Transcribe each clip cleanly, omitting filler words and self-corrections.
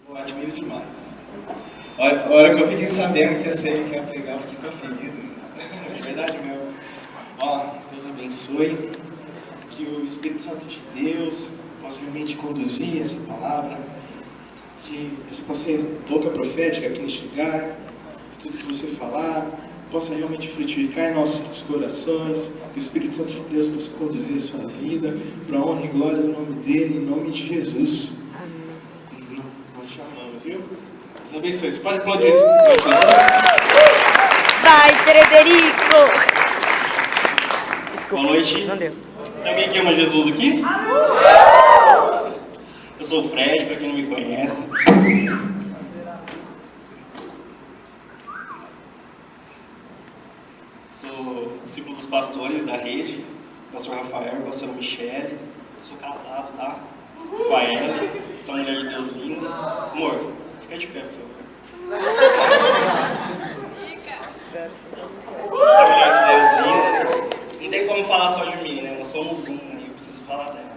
Eu admiro demais. A hora que eu fiquei sabendo que ia ser que ia pregar, eu fiquei tão feliz. De verdade mesmo. Ó, Deus abençoe. Que o Espírito Santo de Deus possa realmente conduzir essa palavra. Que você possa ser boca profética aqui neste lugar. Que tudo que você falar possa realmente frutificar em nossos corações. Que o Espírito Santo de Deus possa conduzir a sua vida para a honra e glória do nome dele, em nome de Jesus. Amém. Nós chamamos, viu? Deus abençoe. Você pode aplaudir isso? Vai, Frederico! Desculpa. Boa noite. Não deu. Tem alguém que ama Jesus aqui? Eu sou o Fred, para quem não me conhece. Sou discípulo dos pastores da rede, pastor Rafael e pastora Michele. Sou casado, tá? Com a Ela, essa mulher de Deus linda. Amor, fica de pé, por favor. Essa mulher de Deus linda. Não tem como falar só de mim, né? Nós somos um, né? Eu preciso falar dela.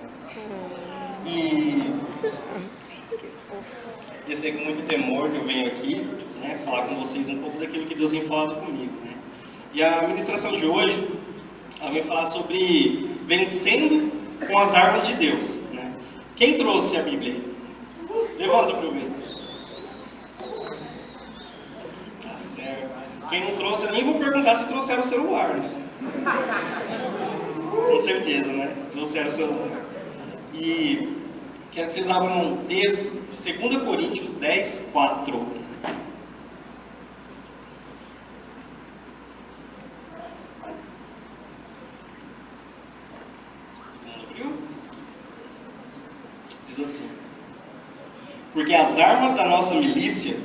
E eu sei com muito temor que eu venho aqui, né, falar com vocês um pouco daquilo que Deus tem falado comigo, né? E a ministração de hoje, ela vai falar sobre vencendo com as armas de Deus, né? Quem trouxe a Bíblia aí? Levanta para eu ver. Tá certo. Quem não trouxe, eu nem vou perguntar se trouxeram o celular, né? Com certeza, né? Trouxeram o celular. E quero que vocês abram um texto de 2 Coríntios 10, 4. Diz assim: porque as armas da nossa milícia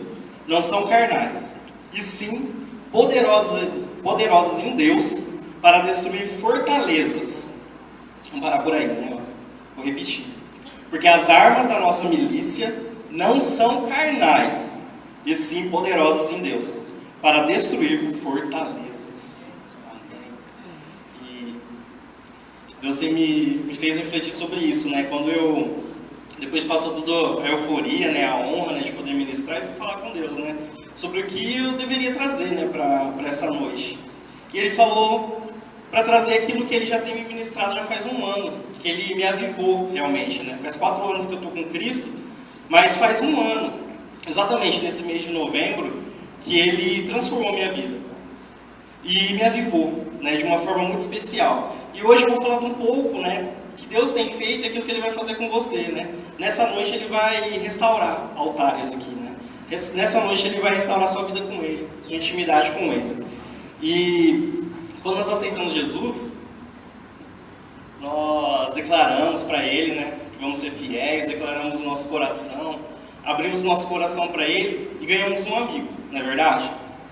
não são carnais, e sim poderosas em Deus para destruir fortalezas. Vamos parar por aí, né? Vou repetir. Porque as armas da nossa milícia não são carnais, e sim poderosas em Deus para destruir fortalezas. Amém. E Deus me fez refletir sobre isso, né? Quando depois passou toda a euforia, né, a honra, né, de poder ministrar, e fui falar com Deus, né, sobre o que eu deveria trazer, né, para essa noite. E Ele falou para trazer aquilo que Ele já tem me ministrado já faz um ano, que Ele me avivou realmente, né. Faz 4 anos que eu estou com Cristo, mas faz um ano, exatamente nesse mês de novembro, que Ele transformou minha vida e me avivou, né, de uma forma muito especial. E hoje eu vou falar um pouco, né, que Deus tem feito e aquilo que Ele vai fazer com você, né. Nessa noite Ele vai restaurar altares aqui, né. Nessa noite Ele vai restaurar sua vida com Ele, sua intimidade com Ele. E quando nós aceitamos Jesus, nós declaramos para Ele, né, que vamos ser fiéis, declaramos o nosso coração, abrimos o nosso coração para Ele e ganhamos um amigo, não é verdade?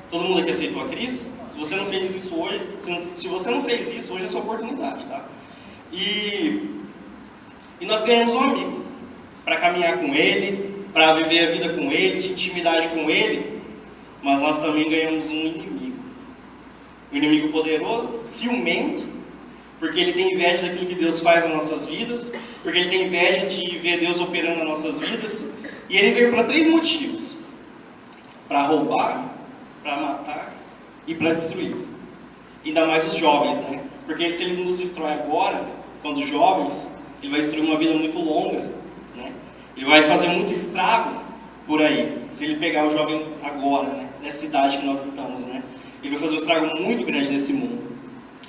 Todo mundo aqui aceitou a Cristo? Se você não fez isso hoje, se você não fez isso, hoje é a sua oportunidade, tá? E nós ganhamos um amigo para caminhar com Ele, para viver a vida com Ele, de intimidade com Ele, mas nós também ganhamos um inimigo. Um inimigo poderoso, ciumento, porque ele tem inveja daquilo que Deus faz nas nossas vidas, porque ele tem inveja de ver Deus operando nas nossas vidas, e ele veio para 3 motivos: para roubar, para matar e para destruir. Ainda mais os jovens, né? Porque se ele nos destrói agora, quando jovens, ele vai destruir uma vida muito longa, né? Ele vai fazer muito estrago por aí, se ele pegar o jovem agora, né? Nessa idade que nós estamos, né? Ele vai fazer um estrago muito grande nesse mundo.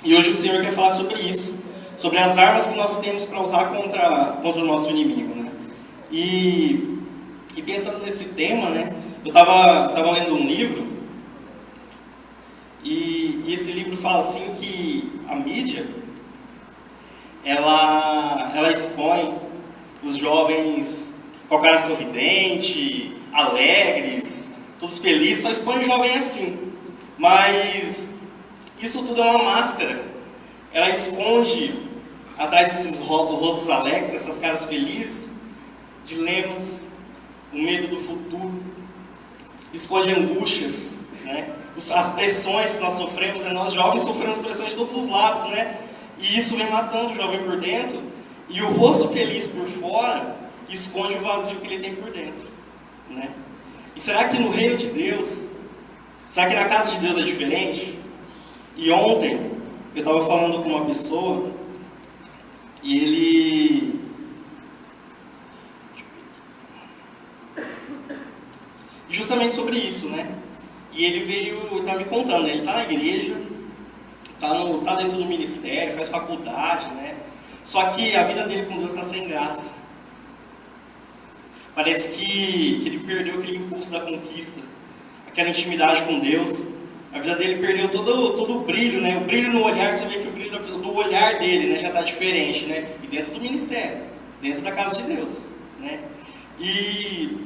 E hoje o Senhor quer falar sobre isso, sobre as armas que nós temos para usar contra o nosso inimigo, né? E pensando nesse tema, né? Eu estava lendo um livro, e esse livro fala assim que a mídia, ela expõe os jovens com a cara sorridente, alegres, todos felizes, só expõe o jovem assim. Mas isso tudo é uma máscara. Ela esconde, atrás desses rostos alegres, dessas caras felizes, dilemas, o medo do futuro, esconde angústias, né? As pressões que nós sofremos, né? Nós jovens sofremos pressões de todos os lados, né? E isso vem matando o jovem por dentro, e o rosto feliz por fora esconde o vazio que ele tem por dentro. né? E será que no reino de Deus, será que na casa de Deus é diferente? E ontem, eu estava falando com uma pessoa, e ele... justamente sobre isso, né? E ele veio, tá me contando, né? Ele está na igreja, tá dentro do ministério, faz faculdade, né? Só que a vida dele com Deus está sem graça. Parece que ele perdeu aquele impulso da conquista, aquela intimidade com Deus. A vida dele perdeu todo o brilho, né? O brilho no olhar, você vê que o brilho do olhar dele, né, já está diferente, né? E dentro do ministério, dentro da casa de Deus, né? E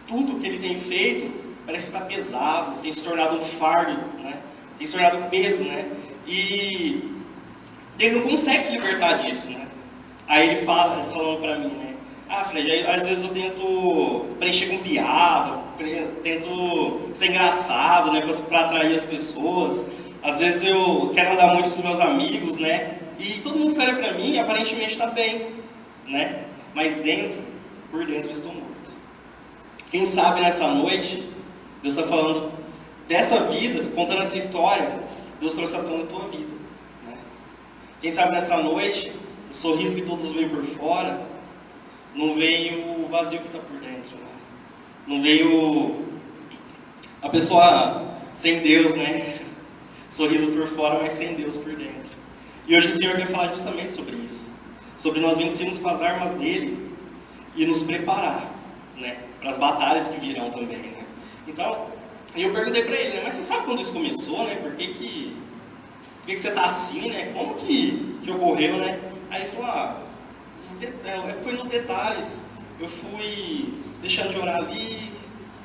tudo que ele tem feito parece estar pesado, tem se tornado um fardo, né? Tem se tornado um peso, né? E ele não consegue se libertar disso, né? Aí ele falando para mim, né? Ah, Fred, às vezes eu tento preencher com piada, tento ser engraçado, né, para atrair as pessoas. Às vezes eu quero andar muito com os meus amigos, né? E todo mundo que olha para mim aparentemente está bem, né? Mas por dentro eu estou morto. Quem sabe nessa noite, Deus está falando dessa vida, contando essa história, Deus trouxe à tona a tua vida, né? Quem sabe nessa noite, o sorriso que todos veem por fora, não veio o vazio que está por dentro, né? Não veio a pessoa sem Deus, né? Sorriso por fora, mas sem Deus por dentro. E hoje o Senhor quer falar justamente sobre isso. Sobre nós vencermos com as armas dele e nos preparar, né, para as batalhas que virão também, né? Então, eu perguntei para ele, né, mas você sabe quando isso começou, né? Por que você está assim, né? Como que ocorreu, né? Aí ele falou, foi nos detalhes. Eu fui deixando de orar ali,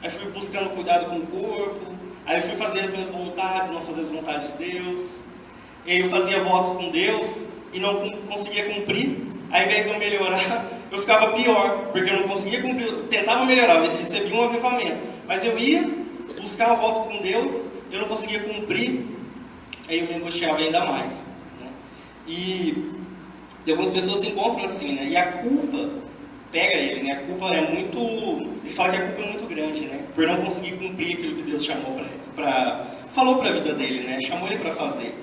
aí fui buscando cuidado com o corpo, aí eu fui fazer as minhas vontades, não fazer as vontades de Deus. E aí eu fazia votos com Deus e não conseguia cumprir. Aí, ao invés de eu melhorar, eu ficava pior, porque eu não conseguia cumprir. Eu tentava melhorar, eu recebia um avivamento, mas eu ia buscar um voto com Deus, eu não conseguia cumprir, aí eu me angustiava ainda mais, né? E algumas pessoas se encontram assim, né? E a culpa pega ele, né? A culpa é muito... Ele fala que a culpa é muito grande, né? Por não conseguir cumprir aquilo que Deus chamou falou para a vida dele, né? Chamou ele para fazer.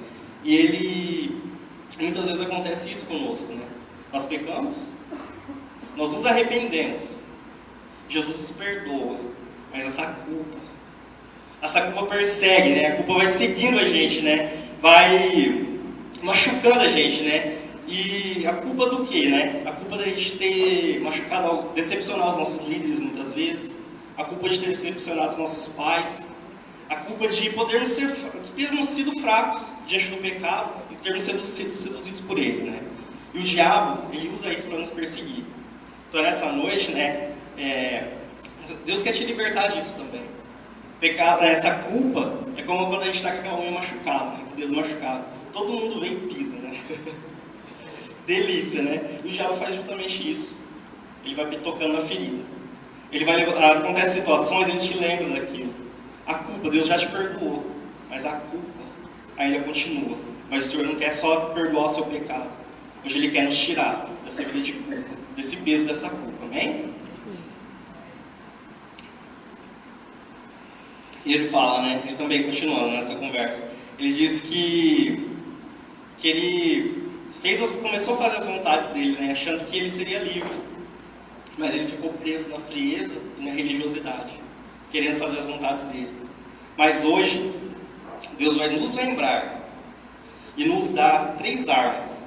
E ele... Muitas vezes acontece isso conosco, né? Nós pecamos, nós nos arrependemos, Jesus nos perdoa, mas essa culpa persegue, né? A culpa vai seguindo a gente, né? Vai machucando a gente, né? E a culpa do quê, né? A culpa da gente ter machucado, decepcionado os nossos líderes muitas vezes, a culpa de ter decepcionado os nossos pais, a culpa de termos sido fracos diante do pecado e termos sido seduzidos por ele, né? E o diabo, ele usa isso para nos perseguir. Então nessa noite, né, Deus quer te libertar disso também. Pecado, essa culpa é como quando a gente está com a unha machucada, né, com o dedo machucado. Todo mundo vem e pisa, né? Delícia, né? E o diabo faz justamente isso. Ele vai tocando na ferida. Acontece situações, ele te lembra daquilo. A culpa, Deus já te perdoou, mas a culpa ainda continua. Mas o Senhor não quer só perdoar o seu pecado. Hoje Ele quer nos tirar dessa vida de culpa, desse peso dessa culpa, amém? E ele fala, né? Ele também continuando nessa conversa. Ele diz que ele começou a fazer as vontades dele, né? Achando que ele seria livre. Mas ele ficou preso na frieza e na religiosidade, querendo fazer as vontades dele. Mas hoje, Deus vai nos lembrar e nos dar 3 armas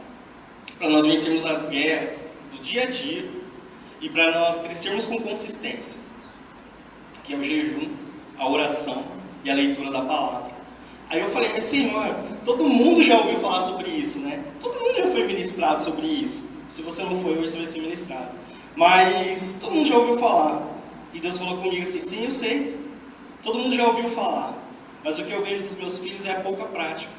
para nós vencermos as guerras do dia a dia e para nós crescermos com consistência, que é o jejum, a oração e a leitura da palavra. Aí eu falei, mas Senhor, todo mundo já ouviu falar sobre isso, né? Todo mundo já foi ministrado sobre isso. Se você não foi, hoje você vai ser ministrado. Mas todo mundo já ouviu falar. E Deus falou comigo assim, sim, eu sei. Todo mundo já ouviu falar. Mas o que eu vejo dos meus filhos é a pouca prática.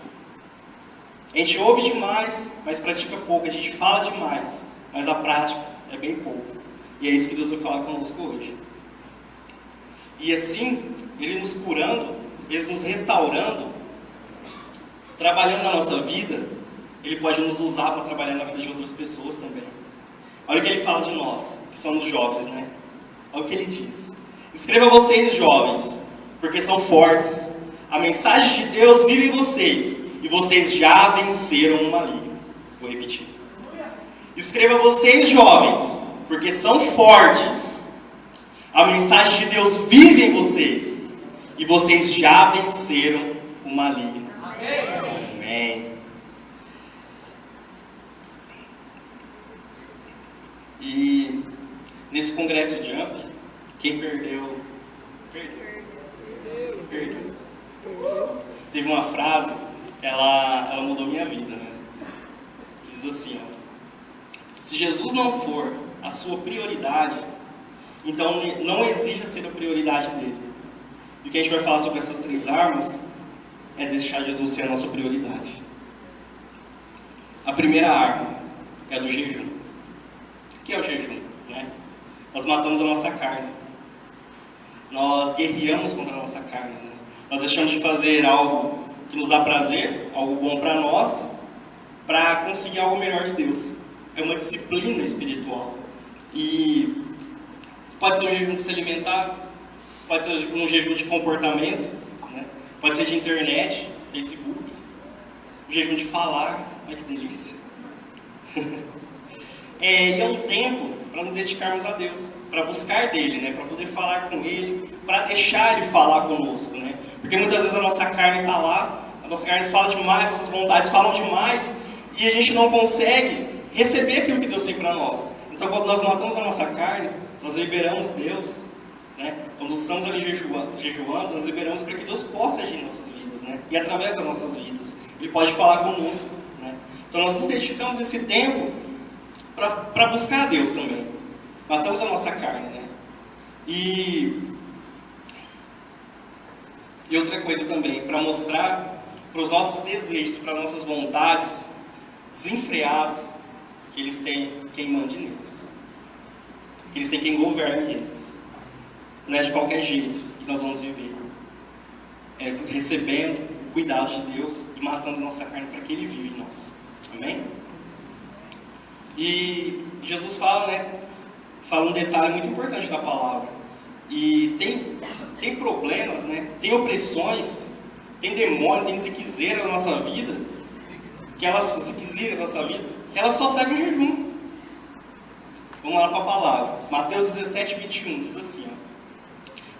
A gente ouve demais, mas pratica pouco. A gente fala demais, mas a prática é bem pouco. E é isso que Deus vai falar conosco hoje. E assim, Ele nos curando, Ele nos restaurando, trabalhando na nossa vida, Ele pode nos usar para trabalhar na vida de outras pessoas também. Olha o que Ele fala de nós, que somos jovens, né? Olha o que Ele diz. Escreva vocês, jovens, porque são fortes. A mensagem de Deus vive em vocês, e vocês já venceram o maligno. Vou repetir. Escreva vocês, jovens, porque são fortes. A mensagem de Deus vive em vocês, e vocês já venceram o maligno. Amém. E nesse congresso Jump, quem perdeu? Perdeu. Teve uma frase, ela mudou minha vida, né? Diz assim, ó: se Jesus não for a sua prioridade, então não exija ser a prioridade dele. E o que a gente vai falar sobre essas 3 armas é deixar Jesus ser a nossa prioridade. A primeira arma é a do jejum. O que é o jejum? Né? Nós matamos a nossa carne. Nós guerreamos contra a nossa carne. Né? Nós deixamos de fazer algo que nos dá prazer, algo bom para nós, para conseguir algo melhor de Deus. É uma disciplina espiritual. E pode ser um jejum de se alimentar, pode ser um jejum de comportamento, né? Pode ser de internet, Facebook, um jejum de falar. Olha que delícia. E é um tempo para nos dedicarmos a Deus, para buscar dele, né? Para poder falar com ele, para deixar ele falar conosco, né? Porque muitas vezes a nossa carne está lá, a nossa carne fala demais, nossas vontades falam demais, e a gente não consegue receber aquilo que Deus tem para nós. Então, quando nós matamos a nossa carne, nós liberamos Deus, né? Quando estamos ali jejuando, nós liberamos para que Deus possa agir em nossas vidas, né? E através das nossas vidas, Ele pode falar conosco, né? Então, nós nos dedicamos esse tempo para buscar a Deus também. Matamos a nossa carne, né? E outra coisa também, para mostrar para os nossos desejos, para nossas vontades desenfreados, que eles têm quem mande neles. Que eles têm quem governe eles. Não é de qualquer jeito que nós vamos viver. É recebendo o cuidado de Deus e matando a nossa carne para que Ele viva em nós. Amém? E Jesus fala, né? Fala um detalhe muito importante da palavra. E tem problemas, né? Tem opressões, tem demônio, tem ziquizeira na nossa vida, que ela só serve em jejum. Vamos lá para a palavra. Mateus 17, 21 diz assim, ó: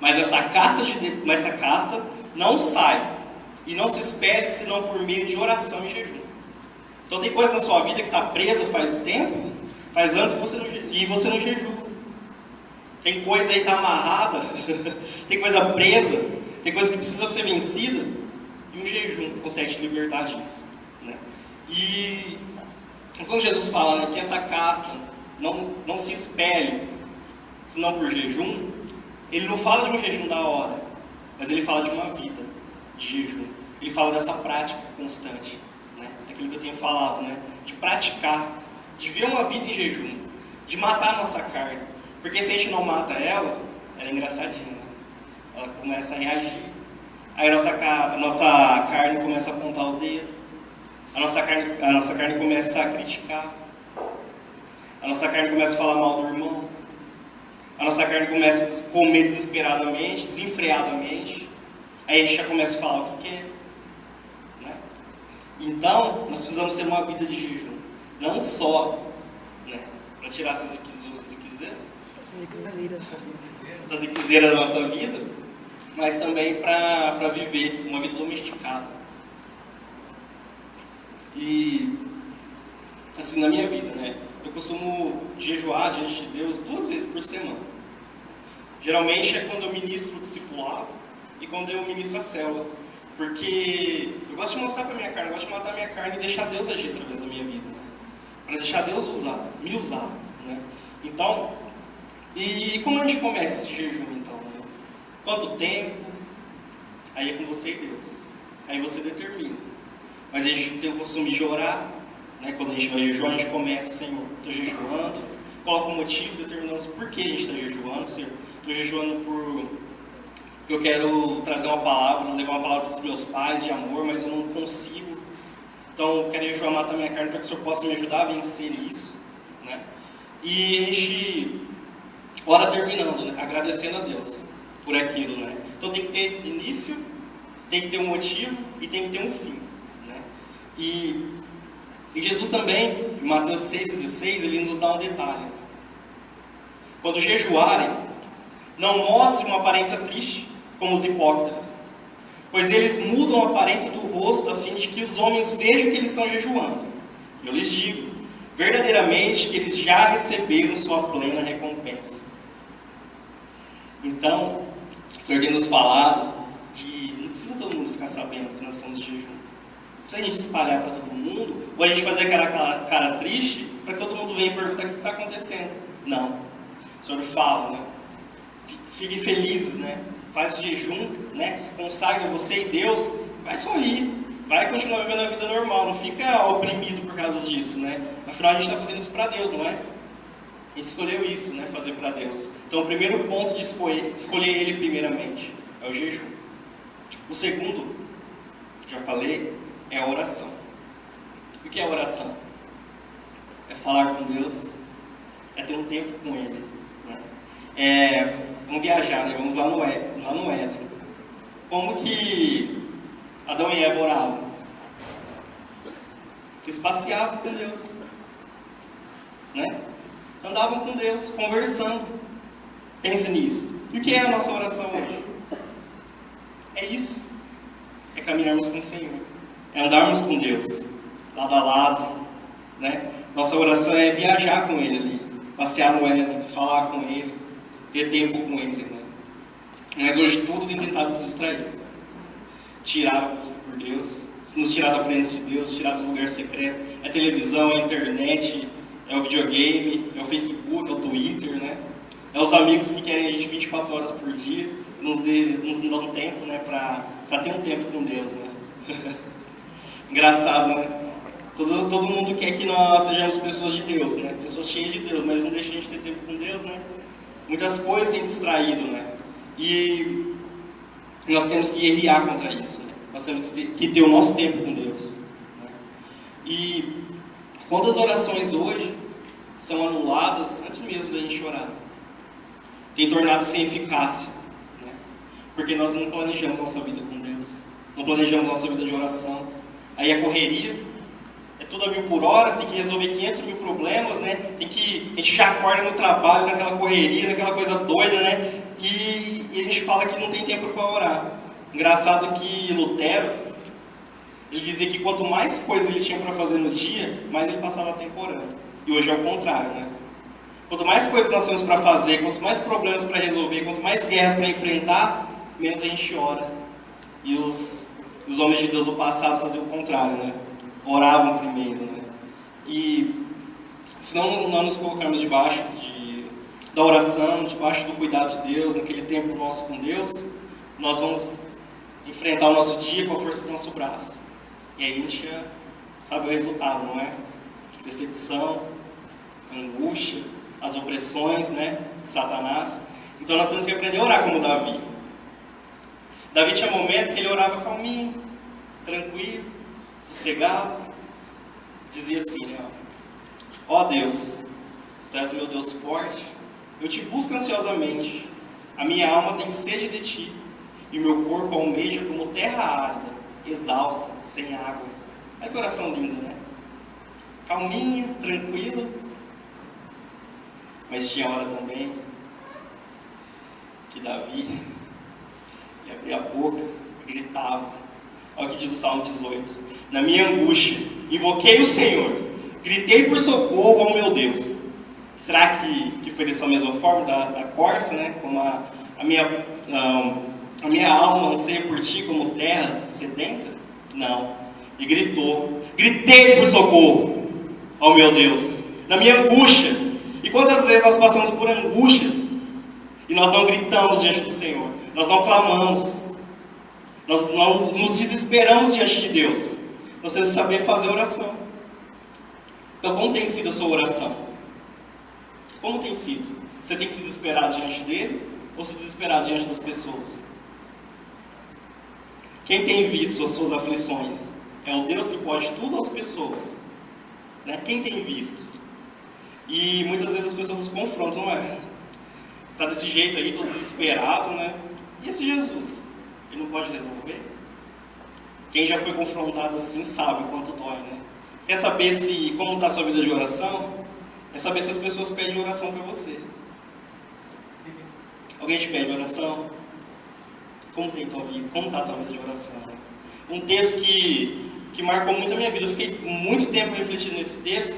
mas essa casta não sai e não se espere senão por meio de oração e jejum. Então tem coisa na sua vida que está presa faz tempo, faz anos que você não jejua. Tem coisa aí que está amarrada, tem coisa presa, tem coisa que precisa ser vencida, e um jejum consegue te libertar disso, né? E quando Jesus fala, né, que essa casta não se espelhe senão por jejum, ele não fala de um jejum da hora, mas ele fala de uma vida de jejum. Ele fala dessa prática constante, né? Aquilo que eu tenho falado, né? De praticar, de ver uma vida em jejum, de matar a nossa carne. Porque se a gente não mata ela é engraçadinha, né? Ela começa a reagir. Aí a nossa carne começa a apontar o dedo. A nossa carne começa a criticar. A nossa carne começa a falar mal do irmão. A nossa carne começa a comer desesperadamente, desenfreadamente. Aí a gente já começa a falar o que quer, né? Então, nós precisamos ter uma vida de jejum. Não só, né, para tirar essas ziquezeiras da nossa vida, mas também para viver uma vida domesticada. E, assim, na minha vida, né, eu costumo jejuar diante de Deus 2 vezes por semana. Geralmente é quando eu ministro o discipulado e quando eu ministro a célula. Porque eu gosto de mostrar para minha carne, eu gosto de matar a minha carne e deixar Deus agir através da minha vida, né? Para deixar Deus me usar, né? Então, e como a gente começa esse jejum, então, né? Quanto tempo? Aí é com você e Deus. Aí você determina. Mas a gente tem o costume de orar, né? Quando a gente vai jejuar, a gente começa, Senhor, estou jejuando, coloca um motivo, determinamos por que a gente está jejuando, Senhor. Estou jejuando porque eu quero trazer uma palavra, levar uma palavra para os meus pais de amor, mas eu não consigo. Então eu quero jejuar, matar minha carne para que o Senhor possa me ajudar a vencer isso, né? E a gente ora terminando, né? Agradecendo a Deus. por aquilo, né? Então tem que ter início, tem que ter um motivo e tem que ter um fim, né? E Jesus também, em Mateus 6,16, ele nos dá um detalhe. Quando jejuarem, não mostrem uma aparência triste, como os hipócritas, pois eles mudam a aparência do rosto a fim de que os homens vejam que eles estão jejuando. Eu lhes digo, verdadeiramente, que eles já receberam sua plena recompensa. Então, o Senhor tem nos falado de não precisa todo mundo ficar sabendo que nós estamos de jejum. Não precisa a gente espalhar para todo mundo, ou a gente fazer cara triste, para que todo mundo venha e perguntar o que está acontecendo. Não. O Senhor fala, né? Fiquem felizes, né? Faz o jejum, né? Se consagra você e Deus, vai sorrir, vai continuar vivendo a vida normal, não fica oprimido por causa disso, né? Afinal, a gente está fazendo isso para Deus, não é? A gente escolheu isso, né? Fazer para Deus. Então, o primeiro ponto de escolher Ele primeiramente é o jejum. O segundo, já falei, é a oração. O que é a oração? É falar com Deus, é ter um tempo com Ele, né? Vamos viajar, né? Vamos lá no Éden. Como que Adão e Eva oravam? Eles passeavam com Deus, né? Andavam com Deus, conversando. Pensa nisso. E o que é a nossa oração hoje? É isso. É caminharmos com o Senhor. É andarmos com Deus, lado a lado, né? Nossa oração é viajar com Ele ali, passear no Éden, falar com Ele, ter tempo com Ele, né? Mas hoje tudo tem tentado nos distrair. Tirar a busca por Deus, nos tirar da presença de Deus, tirar do lugar secreto. É televisão, é internet, é o videogame, é o Facebook, é o Twitter, né? É os amigos que querem a gente 24 horas por dia, nos dão tempo, né? Para ter um tempo com Deus, né? Engraçado, né? Todo mundo quer que nós sejamos pessoas de Deus, né? Pessoas cheias de Deus, mas não deixa a gente ter tempo com Deus, né? Muitas coisas têm distraído, né? E nós temos que guerrear contra isso, né? Nós temos que ter o nosso tempo com Deus, né? E quantas orações hoje são anuladas antes mesmo da gente orar? Tem tornado sem eficácia, né? Porque nós não planejamos nossa vida com Deus, não planejamos nossa vida de oração. Aí a correria é tudo a 1000 por hora, tem que resolver 500 mil problemas, né? A gente já acorda no trabalho, naquela correria, naquela coisa doida, né? E a gente fala que não tem tempo para orar. Engraçado que Lutero, ele dizia que quanto mais coisas ele tinha para fazer no dia, mais ele passava tempo orando. E hoje é o contrário, né? Quanto mais coisas nós temos para fazer, quanto mais problemas para resolver, quanto mais guerras para enfrentar, menos a gente ora. E os homens de Deus do passado faziam o contrário, né? Oravam primeiro, né? E se não nos colocarmos debaixo da oração, debaixo do cuidado de Deus, naquele tempo nosso com Deus, nós vamos enfrentar o nosso dia com a força do nosso braço. E aí a gente sabe o resultado, não é? Decepção, angústia, as opressões, né, de Satanás. Então nós temos que aprender a orar como Davi. Davi tinha momentos que ele orava calminho, tranquilo, sossegado. Dizia assim, né, ó Deus, Tu és o meu Deus forte, eu te busco ansiosamente, a minha alma tem sede de Ti, e meu corpo almeja como terra árida, exausta, sem água. Olha que oração linda, né? Calminha, tranquila. Mas tinha hora também que Davi ia abrir a boca e gritava. Olha o que diz o Salmo 18. Na minha angústia, invoquei o Senhor, gritei por socorro ao meu Deus. Será que foi dessa mesma forma da corça, né? Como a minha alma anseia por Ti como terra sedenta? Não. E gritei por socorro ao meu Deus, na minha angústia. E quantas vezes nós passamos por angústias e nós não gritamos diante do Senhor, nós não clamamos, nós não nos desesperamos diante de Deus. Nós temos que saber fazer oração. Então, como tem sido a sua oração? Como tem sido? Você tem se desesperado diante dele ou se desesperado diante das pessoas? Quem tem visto as suas aflições é o Deus que pode tudo às pessoas, né? Quem tem visto? E muitas vezes as pessoas se confrontam, não é? Está desse jeito aí, todo desesperado, né? E esse Jesus? Ele não pode resolver? Quem já foi confrontado assim sabe o quanto dói, né? Você quer saber como está a sua vida de oração? É saber se as pessoas pedem oração para você. Alguém te pede oração? Como tem tua vida? Como está a tua vida de oração? Um texto que marcou muito a minha vida, eu fiquei muito tempo refletindo nesse texto,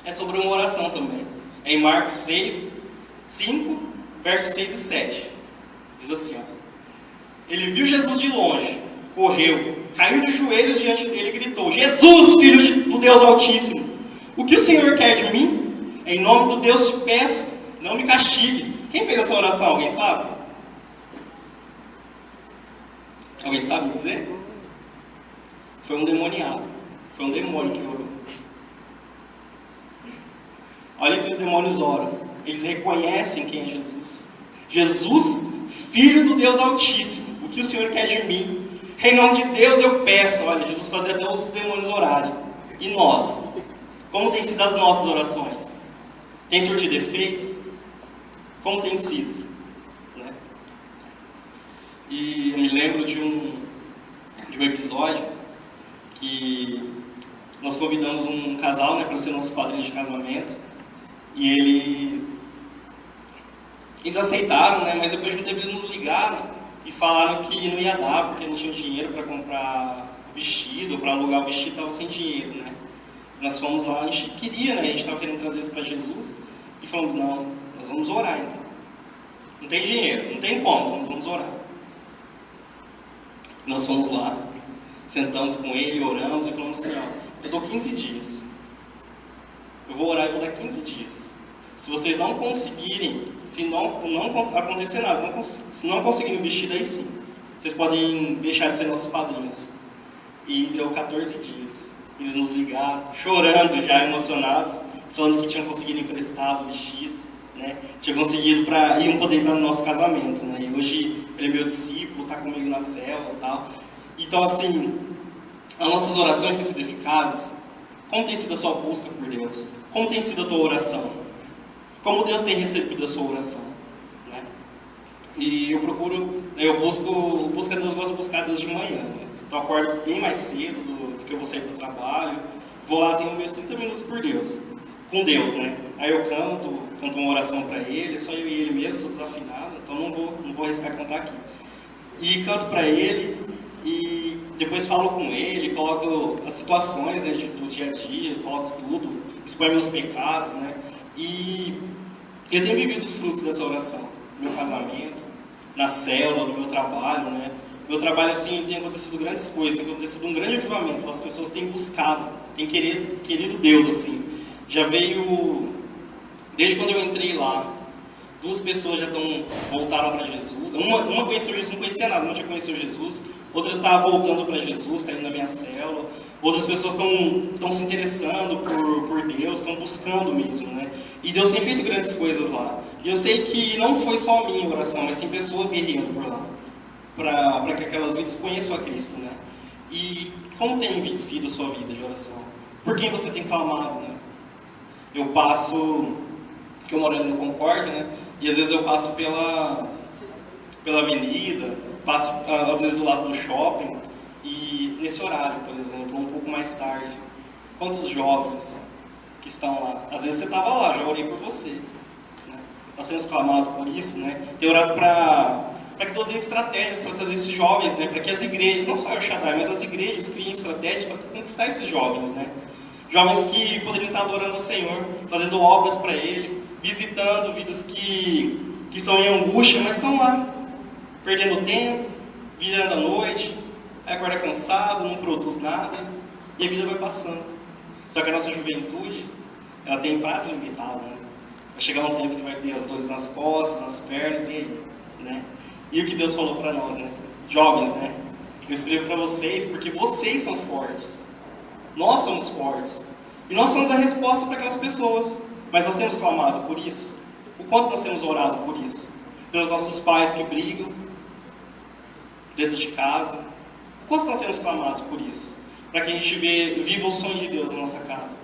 é sobre uma oração também. É em Marcos 6, 5, versos 6 e 7. Diz assim, ó. Ele viu Jesus de longe, correu, caiu de joelhos diante dele e gritou: Jesus, filho do Deus Altíssimo, o que o Senhor quer de mim? Em nome do Deus te peço, não me castigue. Quem fez essa oração? Alguém sabe? Alguém sabe me dizer? Foi um demoniado. Foi um demônio que orou. Olha que os demônios oram. Eles reconhecem quem é Jesus. Jesus, filho do Deus Altíssimo, o que o Senhor quer de mim? Em nome de Deus eu peço. Olha, Jesus fazia até os demônios orarem. E nós? Como tem sido as nossas orações? Tem surtido efeito? Como tem sido? Né? E eu me lembro de um episódio que nós convidamos um casal, né, para ser nosso padrinho de casamento. E eles aceitaram, né, mas depois de um tempo eles nos ligaram e falaram que não ia dar, porque não tinham dinheiro para comprar vestido, para alugar o vestido, estava sem dinheiro, né. Nós fomos lá, a gente queria, né, a gente estava querendo trazer isso para Jesus, e falamos: não, nós vamos orar então. Não tem dinheiro, não tem como, nós vamos orar. Nós fomos lá, sentamos com ele, oramos e falamos assim: ó, eu dou 15 dias. Eu vou orar e vou dar 15 dias. Se vocês não conseguirem, se não acontecer nada, se não conseguirem o vestido, aí sim, vocês podem deixar de ser nossos padrinhos. E deu 14 dias. Eles nos ligaram, chorando já, emocionados, falando que tinham conseguido emprestar o vestido, né? Tinha conseguido para iam poder entrar no nosso casamento, né? E hoje ele é meu discípulo, está comigo na célula e tal. Então, assim, as nossas orações têm sido eficazes. Como tem sido a sua busca por Deus? Como tem sido a tua oração? Como Deus tem recebido a sua oração? Né? E eu busco a Deus, gosto de buscar a Deus de manhã. Né? Então eu acordo bem mais cedo do que eu vou sair para o trabalho. Vou lá, tenho meus 30 minutos por Deus. Com Deus, né? Aí eu canto uma oração para Ele, é só eu e Ele mesmo, sou desafinado, então não vou arriscar cantar aqui. E canto para Ele, e depois falo com Ele, coloco as situações, né, do dia a dia, coloco tudo, exponho meus pecados, né? E eu tenho vivido os frutos dessa oração, no meu casamento, na célula, no meu trabalho, né? Meu trabalho, assim, tem acontecido grandes coisas, tem acontecido um grande avivamento, as pessoas têm buscado, têm querido Deus, assim. Já veio, desde quando eu entrei lá, 2 pessoas já voltaram para Jesus. Uma conheceu Jesus, não conhecia nada, uma já conheceu Jesus. Outra está voltando para Jesus, está indo na minha célula. Outras pessoas estão se interessando por Deus, estão buscando mesmo, né? E Deus tem feito grandes coisas lá. E eu sei que não foi só a minha oração, mas tem pessoas guerreando por lá, para que aquelas vidas conheçam a Cristo, né? E como tem sido a sua vida de oração? Por quem você tem clamado, né? Eu moro ali no Concórdia, né? E às vezes eu passo pela avenida, passo às vezes do lado do shopping, e nesse horário, por exemplo, um pouco mais tarde, quantos jovens que estão lá? Às vezes você estava lá, já orei por você. Né? Nós temos clamado por isso, né? Tem orado para que Deus dê estratégias para trazer esses jovens, né? Para que as igrejas, não só o Shaddai, mas as igrejas criem estratégias para conquistar esses jovens, né? Jovens que poderiam estar adorando ao Senhor, fazendo obras para Ele, visitando vidas que estão em angústia, mas estão lá, perdendo tempo, virando a noite, aí acorda cansado, não produz nada, e a vida vai passando. Só que a nossa juventude, ela tem prazo limitado, né? Vai chegar um tempo que vai ter as dores nas costas, nas pernas, e aí, né? E o que Deus falou para nós, né? Jovens, né? Eu escrevo para vocês porque vocês são fortes. Nós somos fortes. E nós somos a resposta para aquelas pessoas. Mas nós temos clamado por isso? O quanto nós temos orado por isso? Pelos nossos pais que brigam dentro de casa. O quanto nós temos clamado por isso? Para que a gente viva o sonho de Deus na nossa casa.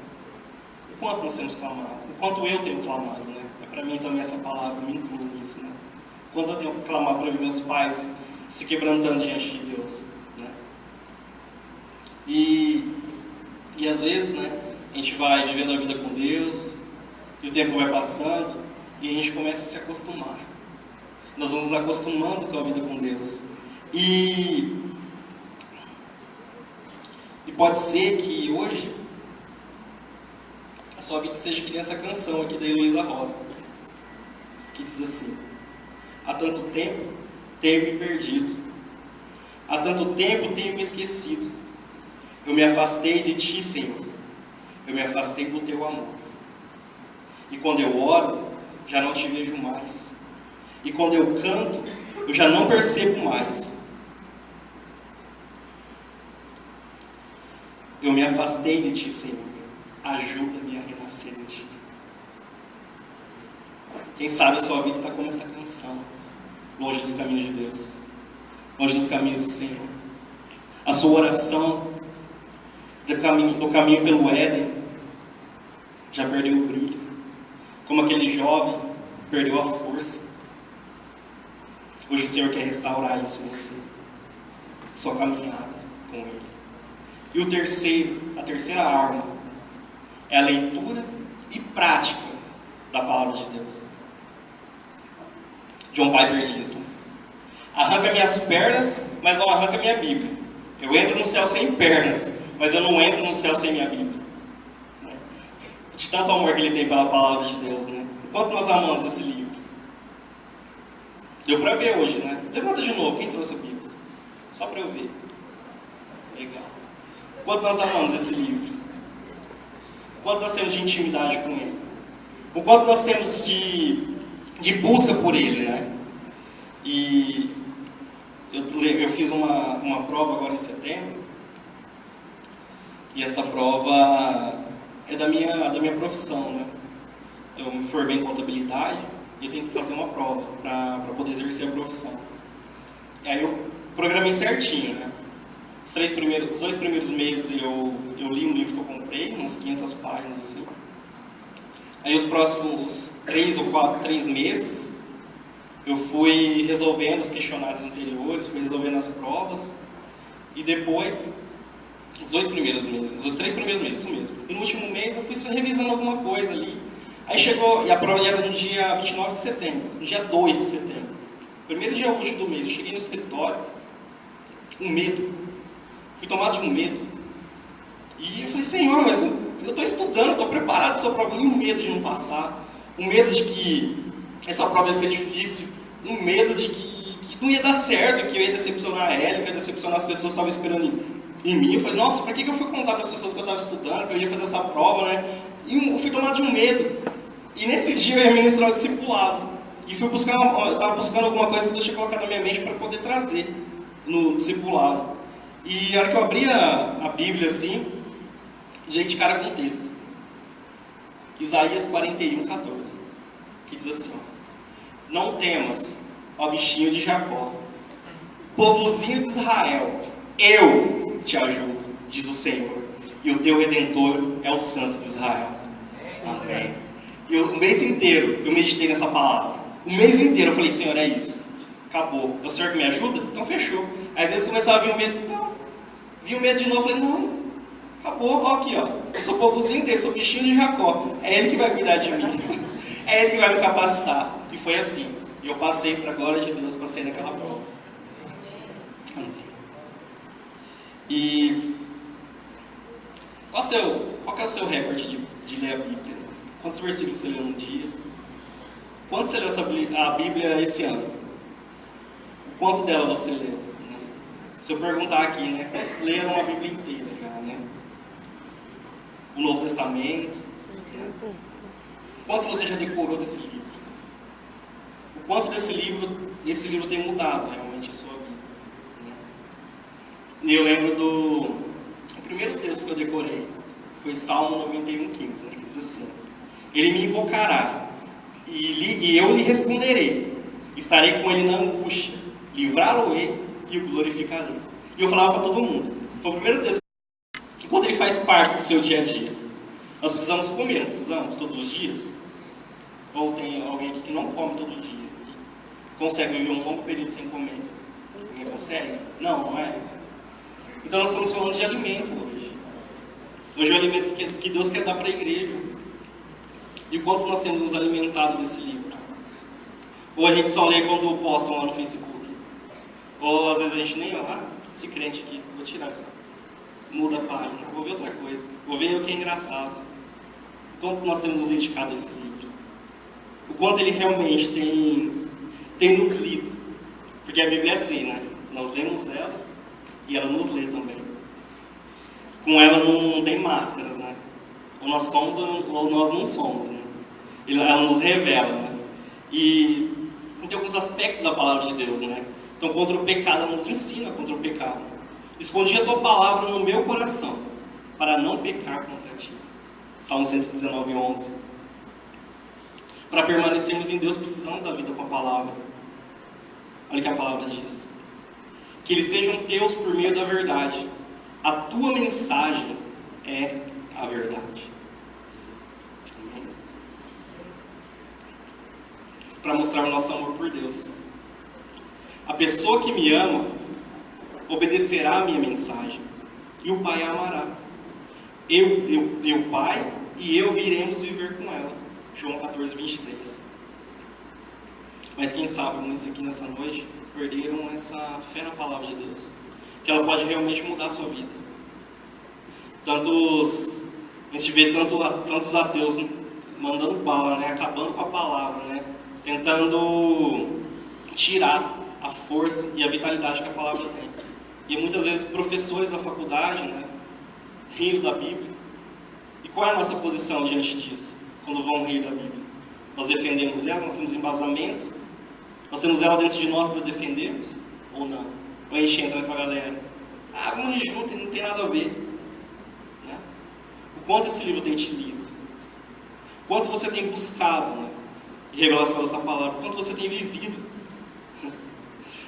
O quanto nós temos clamado? O quanto eu tenho clamado, né? Para mim também essa palavra me inclui nisso, né? quanto eu tenho clamado para ver meus pais se quebrantando diante de Deus, né? E às vezes, né, a gente vai vivendo a vida com Deus, e o tempo vai passando, e a gente começa a se acostumar. Nós vamos nos acostumando com a vida com Deus. E pode ser que hoje a sua vida seja que nem essa canção aqui da Heloísa Rosa, que diz assim: há tanto tempo tenho me perdido, há tanto tempo tenho me esquecido. Eu me afastei de Ti, Senhor, eu me afastei do Teu amor. E quando eu oro, já não Te vejo mais. E quando eu canto, eu já não percebo mais. Eu me afastei de Ti, Senhor, ajuda-me a renascer em Ti. Quem sabe a sua vida está como essa canção, longe dos caminhos de Deus, longe dos caminhos do Senhor. A sua oração do caminho pelo Éden já perdeu o brilho, como aquele jovem perdeu a força. Hoje o Senhor quer restaurar isso em você, sua caminhada com Ele. E a terceira arma, é a leitura e prática da palavra de Deus. John Piper diz, né? Arranca minhas pernas, mas não arranca minha Bíblia. Eu entro no céu sem pernas, mas eu não entro no céu sem minha Bíblia. De tanto amor que ele tem pela palavra de Deus, né? Quanto nós amamos esse livro. Deu para ver hoje, né? Levanta de novo, quem trouxe a Bíblia? Só para eu ver. Legal. Quanto nós amamos esse livro. Quanto nós temos de intimidade com ele. O quanto nós temos de busca por ele, né? E eu fiz uma prova agora em setembro. E essa prova é da minha profissão, né? Eu me formei em contabilidade e eu tenho que fazer uma prova para poder exercer a profissão. E aí eu programei certinho, né? Os dois primeiros meses eu li um livro que eu comprei, umas 500 páginas assim. Aí os próximos 3 meses eu fui resolvendo os questionários anteriores, fui resolvendo as provas. E depois, os 3 primeiros meses, isso mesmo. E no último mês eu fui revisando alguma coisa ali. Aí chegou, e a prova era no dia 29 de setembro, no dia 2 de setembro. Primeiro dia útil do mês, eu cheguei no escritório, um medo. Fui tomado de um medo. E eu falei, Senhor, mas eu estou estudando, estou preparado para essa prova. E um medo de não passar. Um medo de que essa prova ia ser difícil. Um medo de que não ia dar certo, que eu ia decepcionar ela, que eu ia decepcionar as pessoas que estavam esperando em mim. Eu falei, nossa, para que eu fui contar para as pessoas que eu estava estudando, que eu ia fazer essa prova, né? E eu fui tomado de um medo. E nesse dia eu ia ministrar o discipulado. E eu estava buscando alguma coisa que Deus tinha colocado na minha mente para poder trazer no discipulado. E a hora que eu abri a Bíblia assim, gente, cara com o texto. Isaías 41:14, que diz assim, ó, não temas, ó bichinho de Jacó, povozinho de Israel, eu te ajudo, diz o Senhor, e o teu Redentor é o Santo de Israel. Amém. E o mês inteiro eu meditei nessa palavra. O mês inteiro eu falei, Senhor, é isso. Acabou. É o Senhor que me ajuda? Então fechou. Às vezes começava a vir o medo. Não. Vi o medo de novo, falei, não, acabou, ó aqui, ó. Eu sou povozinho dele, sou bichinho de Jacó. É ele que vai cuidar de mim. É ele que vai me capacitar. E foi assim. E eu passei para a glória de Deus, passei naquela prova. Amém. E qual que é o seu recorde de ler a Bíblia? Quantos versículos você leu num dia? Quanto você leu a Bíblia esse ano? Quanto dela você leu? Se eu perguntar aqui, né? Quantos leram a Bíblia inteira já, né? O Novo Testamento? Né? Quanto você já decorou desse livro? O quanto esse livro tem mudado realmente a sua vida? Né? E eu lembro o primeiro texto que eu decorei foi Salmo 91:15, né? Que diz assim, ele me invocará e eu lhe responderei, estarei com ele na angústia, livrá-lo-ei e o glorificarei. E eu falava para todo mundo, foi o primeiro texto, que quando ele faz parte do seu dia a dia, nós precisamos comer, não precisamos todos os dias? Ou tem alguém aqui que não come todo dia? consegue viver um longo período sem comer? Ninguém consegue? Não, não é? Então nós estamos falando de alimento hoje. Hoje é o alimento que Deus quer dar para a igreja. E quanto nós temos nos alimentado desse livro? Ou a gente só lê quando postam lá no Facebook? Ou às vezes a gente nem olha, esse crente aqui, vou tirar isso. Muda a página, vou ver outra coisa. Vou ver o que é engraçado. O quanto nós temos nos dedicado a esse livro. O quanto ele realmente tem nos lido. Porque a Bíblia é assim, né? Nós lemos ela e ela nos lê também. Com ela não tem máscaras, né? Ou nós somos ou nós não somos, né? Ela nos revela, né? E tem alguns aspectos da palavra de Deus, né? Então, contra o pecado, ela nos ensina contra o pecado. Escondi a tua palavra no meu coração, para não pecar contra ti. Salmo 119, 11. Para permanecermos em Deus, precisamos da vida com a palavra. Olha o que a palavra diz. Que eles sejam teus por meio da verdade. A tua mensagem é a verdade. Amém? Para mostrar o nosso amor por Deus. A pessoa que me ama obedecerá a minha mensagem, e o Pai a amará. Eu, Pai, e eu viremos viver com ela. João 14, 23. Mas quem sabe, muitos aqui nessa noite perderam essa fé na palavra de Deus, que ela pode realmente mudar a sua vida. A gente vê tantos ateus mandando bala, né? Acabando com a palavra, né? Tentando tirar a força e a vitalidade que a palavra tem. E muitas vezes professores da faculdade, né, rindo da Bíblia. E qual é a nossa posição diante disso, quando vão rir da Bíblia? Nós defendemos ela, nós temos embasamento, nós temos ela dentro de nós para defendermos, ou não? Ou a gente entra com a galera, vamos rir junto, não tem nada a ver. Né? O quanto esse livro tem te lido, o quanto você tem buscado, né, em revelação dessa palavra, o quanto você tem vivido.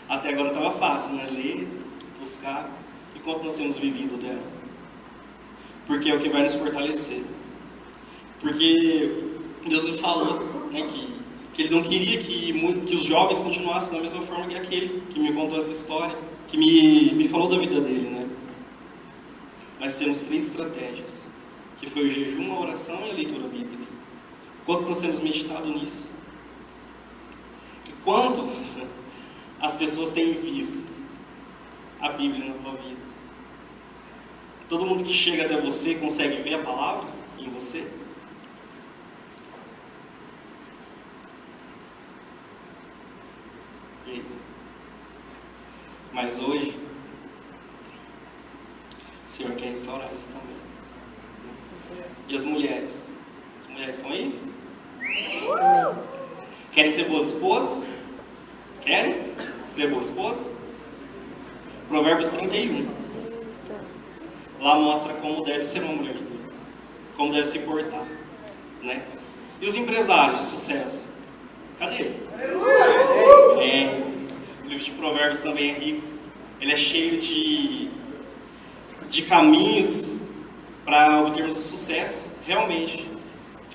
Até agora estava fácil, né? Ler, buscar, e quanto nós temos vivido dela. Porque é o que vai nos fortalecer. Porque Deus me falou, né, que Ele não queria que os jovens continuassem da mesma forma que aquele que me contou essa história, que me falou da vida dele, né? Mas temos 3 estratégias, que foi o jejum, a oração e a leitura bíblica. Quanto nós temos meditado nisso? E quanto as pessoas têm visto a Bíblia na tua vida? Todo mundo que chega até você consegue ver a palavra em você? E aí? Mas hoje, o Senhor quer restaurar isso também. E as mulheres? As mulheres estão aí? Querem ser boas esposas? Querem ser boas esposas? Provérbios 31. Lá mostra como deve ser uma mulher de Deus. Como deve se portar. Né? E os empresários de sucesso? Cadê? O livro de Provérbios também é rico. Ele é cheio de caminhos para obtermos o sucesso, realmente.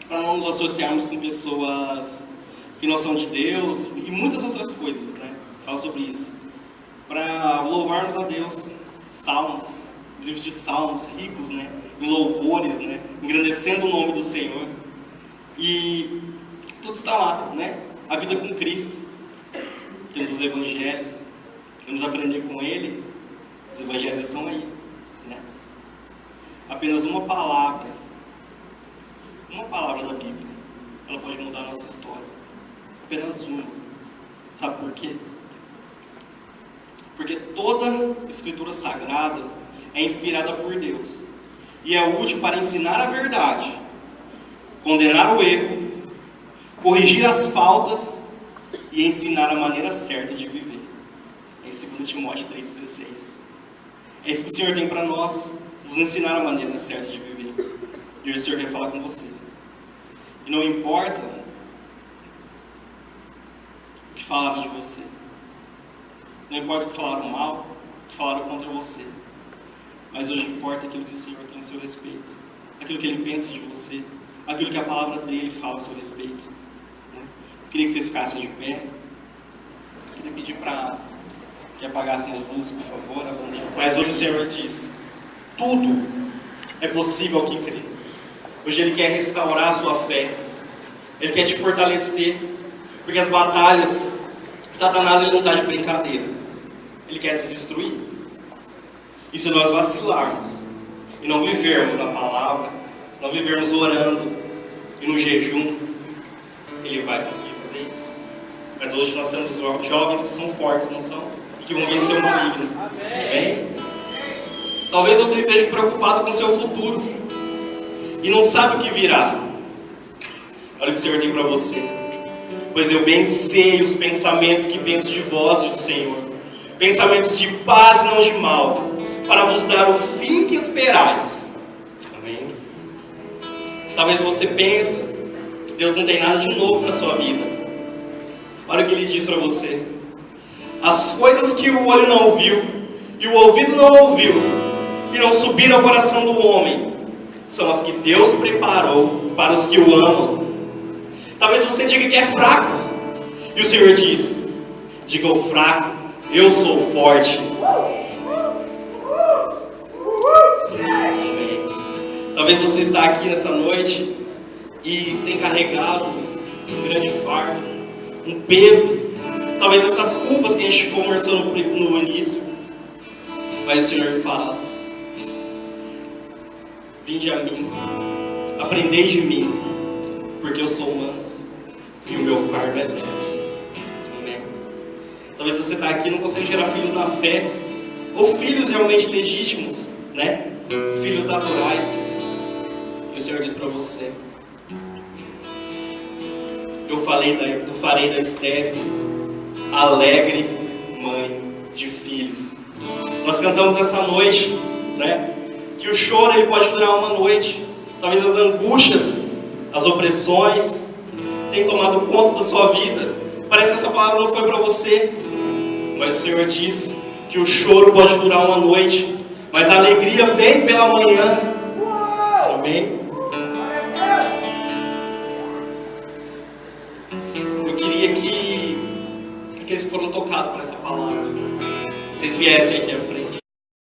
Para não nos associarmos com pessoas que não são de Deus e muitas outras coisas, né? Fala sobre isso. Para louvarmos a Deus. Salmos, livros de salmos ricos, né? Em louvores, né? Engrandecendo o nome do Senhor. E tudo está lá, né? A vida com Cristo. Temos os evangelhos. Queremos aprender com Ele. Os evangelhos estão aí, né? Apenas uma palavra da Bíblia, ela pode mudar a nossa história. Apenas uma. Sabe por quê? Porque toda escritura sagrada é inspirada por Deus e é útil para ensinar a verdade, condenar o erro, corrigir as faltas e ensinar a maneira certa de viver. É em 2 Timóteo 3,16. É isso que o Senhor tem para nós, nos ensinar a maneira certa de viver. E hoje o Senhor quer falar com você. E não importa o que falaram de você. Não importa o que falaram mal, o que falaram contra você. Mas hoje importa aquilo que o Senhor tem a seu respeito. Aquilo que Ele pensa de você. Aquilo que a palavra dEle fala a seu respeito. Eu queria que vocês ficassem de pé. queria pedir para que apagassem as luzes, por favor, mas hoje o Senhor diz, tudo é possível ao que crê. Hoje Ele quer restaurar a sua fé, Ele quer te fortalecer, porque as batalhas, Satanás ele não está de brincadeira, ele quer nos destruir. E se nós vacilarmos e não vivermos na palavra, não vivermos orando e no jejum, ele vai conseguir fazer isso. Mas hoje nós temos jovens que são fortes, não são? E que vão vencer o maligno. Amém? Talvez você esteja preocupado com o seu futuro e não sabe o que virá. Olha o que o Senhor tem para você. Pois eu bem sei os pensamentos que penso de vós, diz o Senhor. Pensamentos de paz e não de mal, para vos dar o fim que esperais. Amém? Talvez você pense que Deus não tem nada de novo para a sua vida. Olha o que Ele diz para você. As coisas que o olho não viu, e o ouvido não ouviu, e não subiram ao coração do homem, são as que Deus preparou para os que o amam. Talvez você diga que é fraco, e o Senhor diz, diga ao fraco, eu sou forte. Amém. Talvez você está aqui nessa noite e tem carregado um grande fardo, um peso, talvez essas culpas que a gente conversou no início, mas o Senhor fala, vinde a mim, aprendei de mim, porque eu sou manso e o meu fardo é leve. Amém. Talvez você está aqui e não consegue gerar filhos na fé, ou filhos realmente legítimos, né? Filhos naturais. E o Senhor diz para você, eu farei da Esther alegre mãe de filhos. Nós cantamos essa noite, né? Que o choro ele pode durar uma noite. Talvez as angústias, as opressões tenham tomado conta da sua vida. Parece que essa palavra não foi para você, mas o Senhor disse que o choro pode durar uma noite, mas a alegria vem pela manhã. Amém? Eu queria que aqueles que foram tocados por essa palavra, vocês viessem aqui à frente.